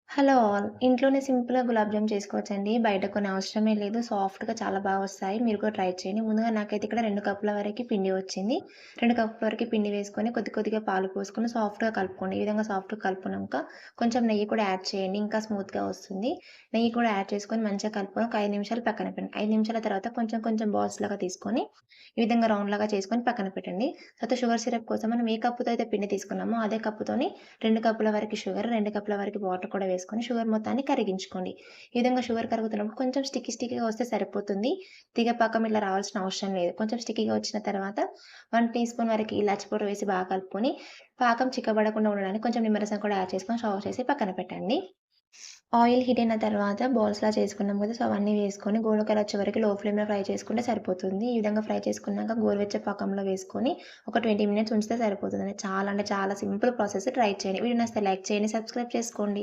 Hello all. ఇంట్లోనే సింపుల్‌గా గులాబ్ జామ్ చేసుకోవచ్చండి. బయట కొనే అవసరమే లేదు. సాఫ్ట్‌గా చాలా బాగా వస్తాయి. మీరు కూడా ట్రై చేయండి. ముందుగా నాకైతే ఇక్కడ 2 కప్పుల వరకి పిండి వచ్చింది. 2 కప్పుల వరకి పిండి వేసుకొని కొద్ది కొద్దిగా పాలు పోసుకొని సాఫ్ట్‌గా కలుపుకోండి. ఈ విధంగా సాఫ్ట్‌గా కలుపుకున్నాక కొంచెం నెయ్యి కూడా యాడ్ చేయండి. ఇంకా స్మూత్‌గా వస్తుంది. నెయ్యి కూడా యాడ్ చేసుకొని మంచిగా కలుపుకొని ఒక 5 నిమిషాలు పక్కన పెట్టండి. 5 నిమిషాల తర్వాత కొంచెం కొంచెం బాల్స్ లాగా తీసుకొని ఈ విధంగా రౌండ్ లాగా చేసుకొని పక్కన పెట్టండి. తర్వాత షుగర్ సిరప్ కోసం మనం ఏ కప్పుతో అయితే పిండి తీసుకున్నామో అదే కప్పుతోని 2 కప్పుల వరకి షుగర్, 2 కప్పుల వరకి వాటర్ కూడా వేసుకొని షుగర్ మొత్తాన్ని కరిగించుకోండి. ఈ విధంగా షుగర్ కరుగుతున్నప్పుడు కొంచెం స్టిక్కీగా వస్తే సరిపోతుంది. తీగ పాకం ఇట్లా రావాల్సిన అవసరం లేదు. కొంచెం స్టిక్కీగా వచ్చిన తర్వాత 1 టీ స్పూన్ వరకి ఇలాచి పౌడర్ వేసి బాగా కలుపుకొని, పాకం చిక్కబడకుండా ఉండడానికి కొంచెం నిమ్మరసం కూడా యాడ్ చేసుకొని స్టవ్ ఆఫ్ చేసి పక్కన పెట్టండి. ఆయిల్ హీట్ అయిన తర్వాత బాల్స్‌లా చేసుకున్నాం కదా! సో, అవన్నీ వేసుకొని గోల్డ్ కలర్ వచ్చే వరకు లో ఫ్లేమ్‌లో ఫ్రై చేసుకుంటే సరిపోతుంది. ఈ విధంగా ఫ్రై చేసుకున్నాక గోరువెచ్చని పాకంలో వేసుకొని ఒక 20 మినిట్స్ ఉంచితే సరిపోతుందండి. చాలా అంటే చాలా సింపుల్ ప్రాసెస్. ట్రై చేయండి. వీడియో నచ్చితే లైక్ చేయండి, సబ్స్క్రైబ్ చేసుకోండి.